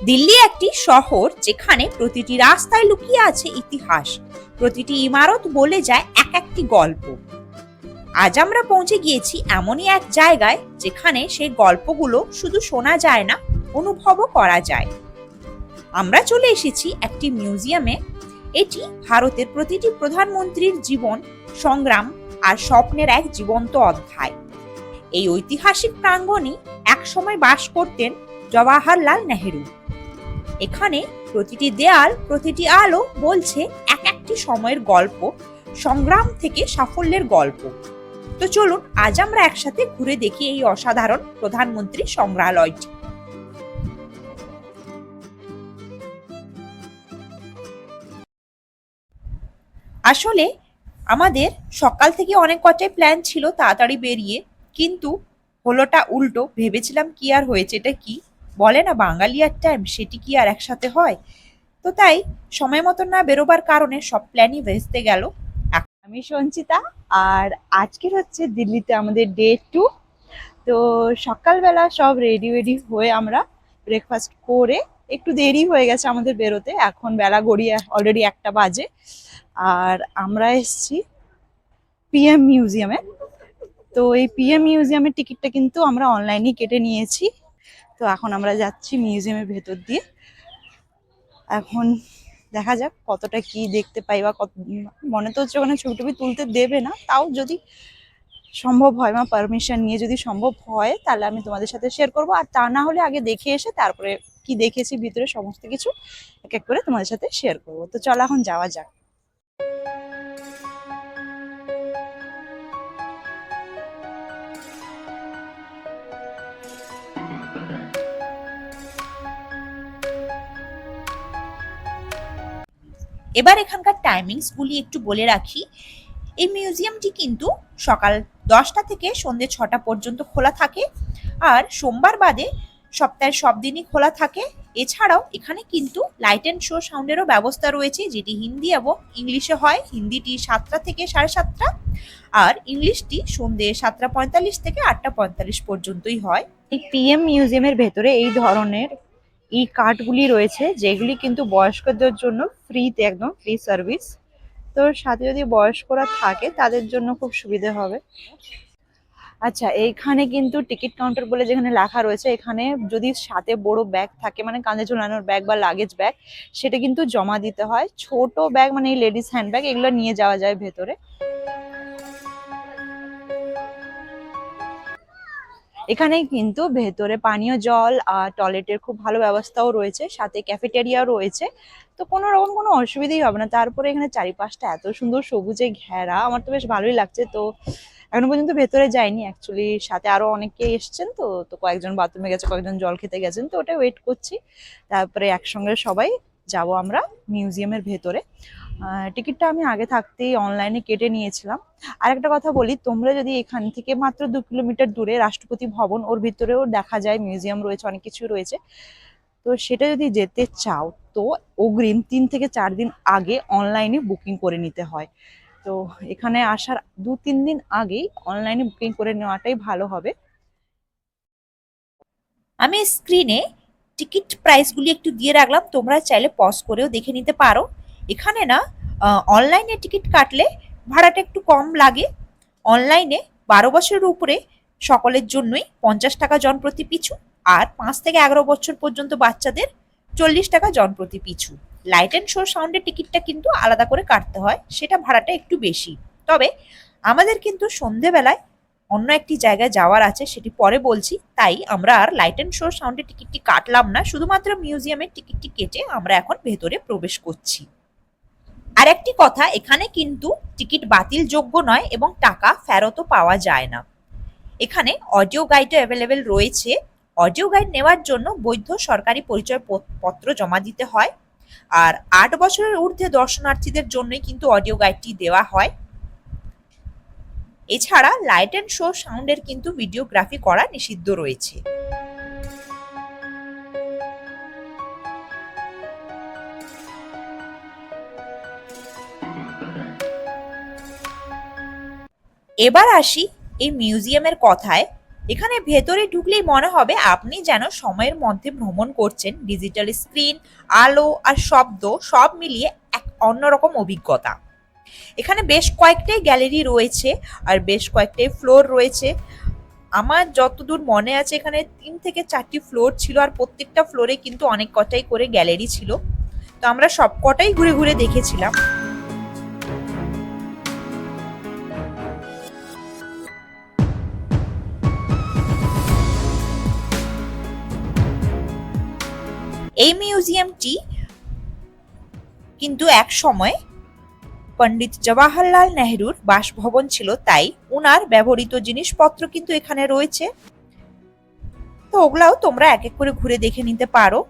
দিল্লি একটি শহর যেখানে প্রতিটি রাস্তায় লুকিয়ে আছে ইতিহাস, প্রতিটি ইমারত বলে যায় এক একটি গল্প। আজ আমরা পৌঁছে গিয়েছি এমনই এক জায়গায় যেখানে সেই গল্পগুলো শুধু শোনা যায় না, অনুভবও করা যায়। আমরা চলে এসেছি একটি মিউজিয়ামে। এটি ভারতের প্রতিটি প্রধানমন্ত্রীর জীবন, সংগ্রাম আর স্বপ্নের এক জীবন্ত অধ্যায়। এই ঐতিহাসিক প্রাঙ্গণে একসময় বাস করতেন জওয়াহরলাল নেহেরু। এখানে প্রতিটি দেয়াল, প্রতিটি আলো বলছে এক একটি সময়ের গল্প, সংগ্রাম থেকে সাফল্যের গল্প। তো চলুন আজ আমরা একসাথে ঘুরে দেখি এই অসাধারণ প্রধানমন্ত্রী সংগ্রহালয়টি। আসলে আমাদের সকাল থেকে অনেক কটাই প্ল্যান ছিল তাড়াতাড়ি বেরিয়ে, কিন্তু হলোটা উল্টো। ভেবেছিলাম কি আর হয়েছে, এটা কি বলে না বাঙালি আর টাইম, সেটি কি আর একসাথে হয়? তো তাই সময় মতন না বেরোবার কারণে সব প্ল্যানই ভেস্তে গেল। আমি সঞ্চিতা, আর আজকের হচ্ছে দিল্লিতে আমাদের ডে 2। তো সকালবেলা সব রেডি হয়ে আমরা ব্রেকফাস্ট করে একটু দেরি হয়ে গেছে আমাদের বেরোতে। এখন বেলা গড়িয়ে অলরেডি 1টা বাজে, আর আমরা এসছি পিএম মিউজিয়ামে। তো এই পিএম মিউজিয়ামের টিকিটটা কিন্তু আমরা অনলাইনেই কেটে নিয়েছি। তো এখন আমরা যাচ্ছি মিউজিয়ামের ভেতর দিয়ে। এখন দেখা যাক কতটা কি দেখতে পাই, বা কত মনে তো হচ্ছে ওখানে ছবি টবি তুলতে দেবে না, তাও যদি সম্ভব হয় বা পারমিশন নিয়ে যদি সম্ভব হয় তাহলে আমি তোমাদের সাথে শেয়ার করব। আর তা না হলে আগে দেখে এসে তারপরে কি দেখেছি ভিতরে সমস্ত কিছু এক এক করে তোমাদের সাথে শেয়ার করব। তো চলো এখন যাওয়া যাক। এবার এখানকার টাইমিংস গুলি একটু বলে রাখি। এই মিউজিয়ামটি কিন্তু সকাল 10টা থেকে সন্ধ্যে 6টা পর্যন্ত খোলা থাকে, আর সোমবার বাদে সপ্তাহের সব দিনই খোলা থাকে। এছাড়াও এখানে কিন্তু লাইট অ্যান্ড শো সাউন্ডেরও ব্যবস্থা রয়েছে, যেটি হিন্দি এবং ইংলিশে হয়। হিন্দিটি 7টা থেকে 7:30, আর ইংলিশটি সন্ধ্যে 7:45 থেকে 8:45 পর্যন্তই হয়। এই পিএম মিউজিয়ামের ভেতরে এই ধরনের এই কার্ডগুলি রয়েছে, যেগুলি কিন্তু বয়স্কদের জন্য ফ্রিতে, একদম ফ্রি সার্ভিস। তো সাথে যদি বয়স্করা থাকে তাদের জন্য খুব সুবিধে হবে। আচ্ছা, এইখানে কিন্তু টিকিট কাউন্টার বলে যেখানে লেখা রয়েছে, এখানে যদি সাথে বড় ব্যাগ থাকে, মানে কাঁধে ঝোলানোর ব্যাগ বা লাগেজ ব্যাগ, সেটা কিন্তু জমা দিতে হয়। ছোট ব্যাগ মানে এই লেডিস হ্যান্ড ব্যাগ, এগুলো নিয়ে যাওয়া যায় ভেতরে। এখানে কিন্তু ভেতরে পানীয় জল আর টয়লেটের খুব ভালো ব্যবস্থাও রয়েছে, সাথে ক্যাফেটেরিয়াও রয়েছে। তো কোনো রকম কোনো অসুবিধাই হবে না। তারপরে এখানে চারিপাশটা এত সুন্দর সবুজে ঘেরা, আমার তো বেশ ভালোই লাগছে। তো এখনো পর্যন্ত ভেতরে যাইনি অ্যাকচুয়ালি, সাথে আরো অনেকে এসছেন। তো তো কয়েকজন বাথরুমে গেছে, কয়েকজন জল খেতে গেছেন, তো ওটা ওয়েট করছি। তারপরে একসঙ্গে সবাই যাব আমরা মিউজিয়ামের ভেতরে। টিকিটটা আমি আগে থাকতেই অনলাইনে কেটে নিয়েছিলাম। আর একটা কথা বলি, তোমরা যদি এখান থেকে মাত্র 2 কিলোমিটার দূরে রাষ্ট্রপতি ভবন, ওর ভিতরেও দেখা যায় মিউজিয়াম রয়েছে, অনেক কিছু রয়েছে। তো সেটা যদি যেতে চাও তো অগ্রিম 3 থেকে 4 দিন আগে অনলাইনে বুকিং করে নিতে হয়। তো এখানে আসার 2-3 দিন আগেই অনলাইনে বুকিং করে নেওয়াটাই ভালো হবে। আমি স্ক্রিনে টিকিট প্রাইসগুলি একটু দিয়ে রাখলাম, তোমরা চাইলে পজ করেও দেখে নিতে পারো। এখানে না অনলাইনে টিকিট কাটলে ভাড়াটা একটু কম লাগে। অনলাইনে 12 বছরের উপরে সকলের জন্যই 50 টাকা জন প্রতি পিছু, আর 5 থেকে 11 বছর পর্যন্ত বাচ্চাদের 40 টাকা জন প্রতি পিছু। লাইট অ্যান্ড শো সাউন্ডের টিকিটটা কিন্তু আলাদা করে কাটতে হয়, সেটা ভাড়াটা একটু বেশি। তবে আমাদের কিন্তু সন্ধেবেলায় অন্য একটি জায়গায় যাওয়ার আছে, সেটি পরে বলছি। তাই আমরা আর লাইট অ্যান্ড শো সাউন্ডের টিকিটটি কাটলাম না, শুধুমাত্র মিউজিয়ামের টিকিটটি কেটে আমরা এখন ভেতরে প্রবেশ করছি। আর একটি কথা, এখানে কিন্তু টিকিট বাতিল যোগ্য নয় এবং টাকা ফেরতও পাওয়া যায় না। এখানে অডিও গাইডও অ্যাভেলেবেল রয়েছে। অডিও গাইড নেওয়ার জন্য বৈধ সরকারি পরিচয় পত্র জমা দিতে হয়, আর 8 বছরের ঊর্ধ্বে দর্শনার্থীদের জন্যই কিন্তু অডিও গাইডটি দেওয়া হয়। এছাড়া লাইট অ্যান্ড শো সাউন্ডের কিন্তু ভিডিওগ্রাফি করা নিষিদ্ধ রয়েছে। এবার আসি এই মিউজিয়ামের কথায়। এখানে ভেতরে ঢুকলেই মনে হবে আপনি যেন সময়ের মধ্যে ভ্রমণ করছেন। ডিজিটাল স্ক্রিন, আলো আর শব্দ সব মিলিয়ে এক অন্যরকম অভিজ্ঞতা। এখানে বেশ কয়েকটাই গ্যালারি রয়েছে আর বেশ কয়েকটাই ফ্লোর রয়েছে। আমার যতদূর মনে আছে এখানে ৩ থেকে ৪টি ফ্লোর ছিল আর প্রত্যেকটা ফ্লোরে কিন্তু অনেক কটাই করে গ্যালারি ছিল। তো আমরা সবকটাই ঘুরে ঘুরে দেখেছিলাম। এই মিউজিয়ামটি কিন্তু এক সময় পণ্ডিত জওয়াহরলাল নেহরুর বাসভবন ছিল, তাই ওনার ব্যবহৃত জিনিসপত্র কিন্তু এখানে রয়েছে। তো ওগুলাও তোমরা এক এক করে ঘুরে দেখে নিতে পারো।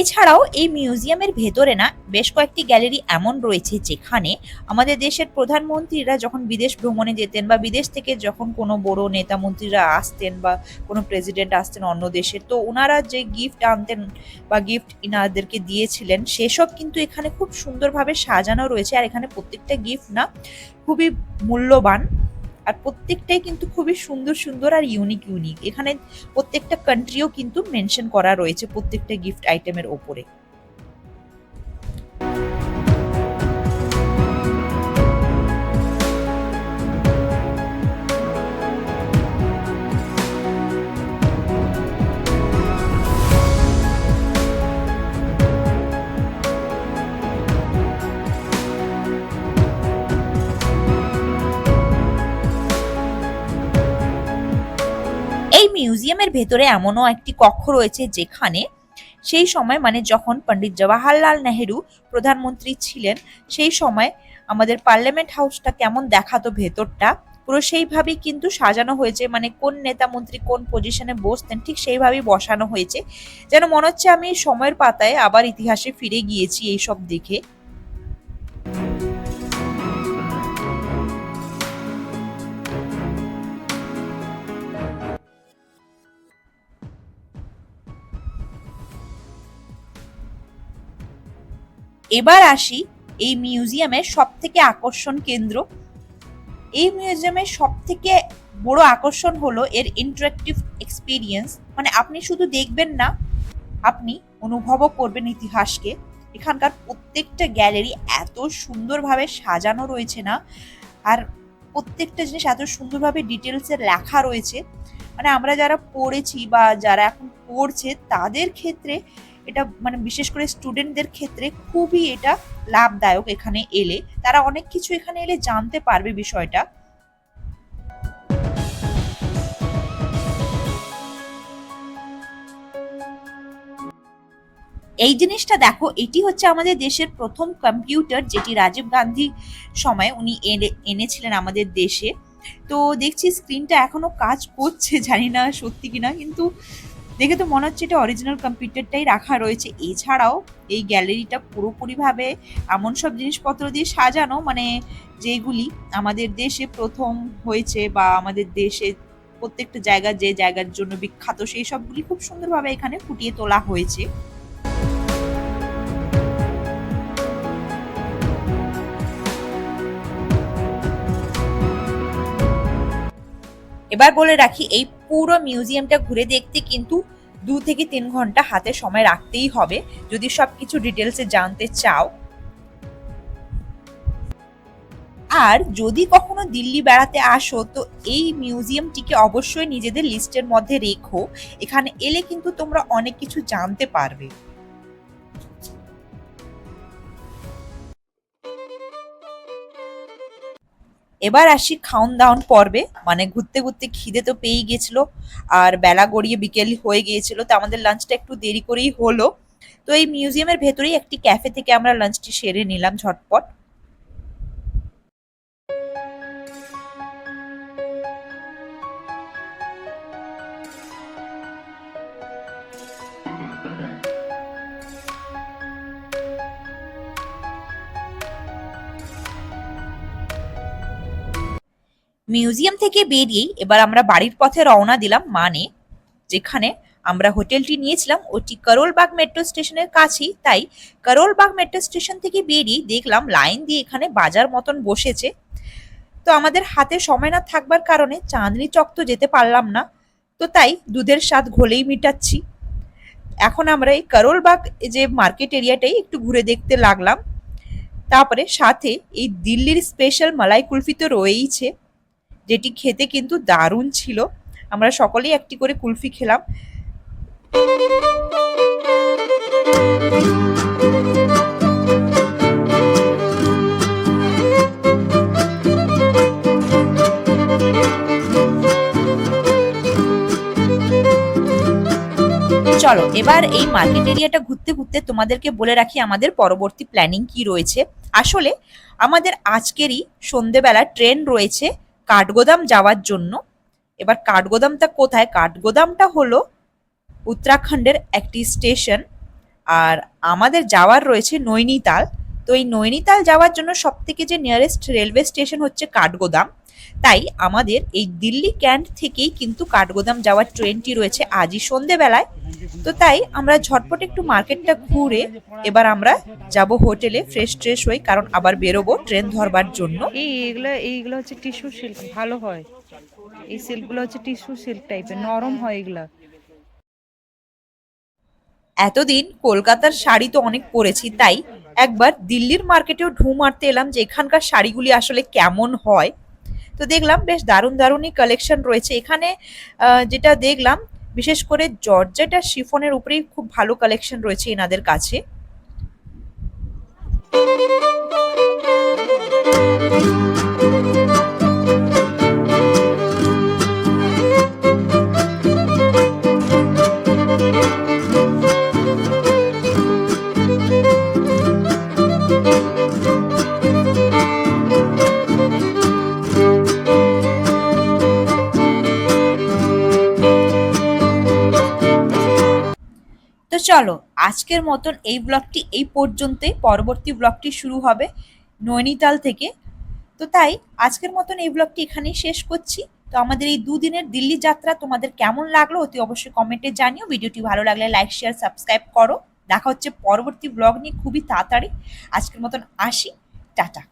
এছাড়াও এই মিউজিয়ামের ভেতরে না বেশ কয়েকটি গ্যালারি এমন রয়েছে যেখানে আমাদের দেশের প্রধানমন্ত্রীরা যখন বিদেশ ভ্রমণে যেতেন বা বিদেশ থেকে যখন কোনো বড় নেতা মন্ত্রীরা আসতেন বা কোনো প্রেসিডেন্ট আসতেন অন্য দেশের, তো ওনারা যে গিফট আনতেন বা গিফট ইনাদেরকে দিয়েছিলেন সেসব কিন্তু এখানে খুব সুন্দরভাবে সাজানো রয়েছে। আর এখানে প্রত্যেকটা গিফট না খুবই মূল্যবান আর প্রত্যেকটাই কিন্তু খুবই সুন্দর সুন্দর আর ইউনিক ইউনিক। এখানে প্রত্যেকটা কান্ট্রিও কিন্তু মেনশন করা রয়েছে প্রত্যেকটা গিফট আইটেমের ওপরে। এই মিউজিয়ামের ভেতরে এমনও একটি কক্ষ রয়েছে যেখানে সেই সময় মানে যখন পণ্ডিত জওয়াহরলাল নেহেরু প্রধানমন্ত্রী ছিলেন সেই সময় আমাদের পার্লামেন্ট হাউসটা কেমন দেখাতো ভেতরটা পুরো সেইভাবেই কিন্তু সাজানো হয়েছে। মানে কোন নেতা মন্ত্রী কোন পজিশনে বসতেন ঠিক সেইভাবেই বসানো হয়েছে, যেন মনে হচ্ছে আমি সময়ের পাতায় আবার ইতিহাসে ফিরে গিয়েছি এইসব দেখে। এবার আসি এই মিউজিয়ামের সব থেকে আকর্ষণ কেন্দ্র। এই মিউজিয়ামের সব থেকে বড় আকর্ষণ হলো এর ইন্টারেক্টিভ এক্সপিরিয়েন্স। মানে আপনি শুধু দেখবেন না, আপনি অনুভবও করবেন ইতিহাসকে। এখানকার প্রত্যেকটা গ্যালারি এত সুন্দরভাবে সাজানো রয়েছে না, আর প্রত্যেকটা জিনিস এত সুন্দরভাবে ডিটেলসে লেখা রয়েছে। মানে আমরা যারা পড়েছি বা যারা এখন পড়ছে তাদের ক্ষেত্রে এটা মানে বিশেষ করে স্টুডেন্টদের ক্ষেত্রে খুবই এটা লাভদায়ক। এখানে এলে তারা অনেক কিছু এখানে এলে জানতে পারবে বিষয়টা। এই জিনিসটা দেখো, এটি হচ্ছে আমাদের দেশের প্রথম কম্পিউটার যেটি রাজীব গান্ধী সময় উনি এনেছিলেন আমাদের দেশে। তো দেখছি স্ক্রিনটা এখনো কাজ করছে, জানি না সত্যি কিনা, কিন্তু দেখে তো মনে হচ্ছে এটা অরিজিনাল কম্পিউটারটাই রাখা রয়েছে। এছাড়াও এই গ্যালারিটা পুরোপুরিভাবে এমন সব জিনিসপত্র দিয়ে সাজানো মানে যেগুলি আমাদের দেশে প্রথম হয়েছে বা আমাদের দেশে প্রত্যেকটা জায়গা যে জায়গার জন্য বিখ্যাত সেই সবগুলি খুব সুন্দরভাবে এখানে ফুটিয়ে তোলা হয়েছে। এবার বলে রাখি এই পুরো মিউজিয়ামটা ঘুরে দেখতে কিন্তু 2 থেকে 3 ঘন্টা হাতে সময় রাখতেই হবে যদি সবকিছু ডিটেলসে জানতে চাও। আর যদি কখনো দিল্লি বেড়াতে আসো তো এই মিউজিয়ামটিকে অবশ্যই নিজেদের লিস্টের মধ্যে রেখো। এখানে এলে কিন্তু তোমরা অনেক কিছু জানতে পারবে। এবার আসি খাওন দাওন পর্বে। মানে ঘুরতে ঘুরতে খিদে তো পেয়েই গেছিল, আর বেলা গড়িয়ে বিকেল হয়ে গিয়েছিল, তো আমাদের লাঞ্চটা একটু দেরি করেই হলো। তো এই মিউজিয়ামের ভেতরেই একটি ক্যাফে থেকে আমরা লাঞ্চটি সেরে নিলাম ঝটপট। মিউজিয়াম থেকে বেরিয়েই এবার আমরা বাড়ির পথে রওনা দিলাম, মানে যেখানে আমরা হোটেলটি নিয়েছিলাম ওটি করোলবাগ মেট্রো স্টেশনের কাছেই। তাই করোলবাগ মেট্রো স্টেশন থেকে বেরিয়ে দেখলাম লাইন দিয়ে এখানে বাজার মতন বসেছে। তো আমাদের হাতে সময় না থাকবার কারণে চাঁদনি চক তো যেতে পারলাম না, তো তাই দুধের স্বাদ ঘোলেই মিটাচ্ছি। এখন আমরা এই করোলবাগ যে মার্কেট এরিয়াটাই একটু ঘুরে দেখতে লাগলাম। তারপরে সাথে এই দিল্লির স্পেশাল মালাই কুলফি তো রয়েইছে, যেটি খেতে কিন্তু দারুণ ছিল। আমরা সকলেই একটি করে কুলফি খেলাম। চলো এবার এই মার্কেট এরিয়াটা ঘুরতে ঘুরতে তোমাদেরকে বলে রাখি আমাদের পরবর্তী প্ল্যানিং কি রয়েছে। আসলে আমাদের আজকেরই সন্ধেবেলা ট্রেন রয়েছে কাঠগোদাম যাওয়ার জন্য। এবার কাঠগোদামটা কোথায়? কাঠগোদামটা হলো উত্তরাখণ্ডের একটি স্টেশন, আর আমাদের যাওয়ার রয়েছে নৈনিতাল। তো এই নৈনিতাল যাওয়ার জন্য সব থেকে যে নিয়ারেস্ট রেলওয়ে স্টেশন হচ্ছে কাঠগোদাম। তাই আমাদের এই দিল্লি ক্যান্ট থেকেই কিন্তু কাঠগোদাম যাওয়ার ট্রেনটি রয়েছে আজই সন্ধেবেলায়। তো তাই আমরা ঝটপট একটু মার্কেটটা ঘুরে এবার আমরা যাব হোটেলে, ফ্রেশ ট্রেশ হই, কারণ আবার বেরোবো ট্রেন ধরবার জন্য। এইগুলো হচ্ছে টিস্যু সিল্ক, ভালো হয়। এই সিল্কগুলো হচ্ছে টিস্যু সিল্ক টাইপের, নরম হয় এগুলা। এতদিন কলকাতার শাড়ি তো অনেক পরেছি, তাই একবার দিল্লির মার্কেটেও ঢু মারতে এলাম যে এখানকার শাড়িগুলি আসলে কেমন হয়। তো দেখলাম বেশ দারুণ দারুণই কালেকশন রয়েছে এখানে। যেটা দেখলাম বিশেষ করে জর্জেট আর শিফনের উপরেই খুব ভালো কালেকশন রয়েছে এনাদের কাছে। তো চলো আজকের মতন এই ব্লগটি এই পর্যন্তই, পরবর্তী ব্লগটি শুরু হবে নৈনিতাল থেকে। তো তাই আজকের মতন এই ব্লগটি এখানেই শেষ করছি। তো আমাদের এই দুদিনের দিল্লি যাত্রা তোমাদের কেমন লাগলো অতি অবশ্যই কমেন্টে জানিও। ভিডিওটি ভালো লাগলে লাইক শেয়ার সাবস্ক্রাইব করো। দেখা হচ্ছে পরবর্তী ব্লগ নিয়ে খুবই তাড়াতাড়ি। আজকের মতন আসি, টাটা।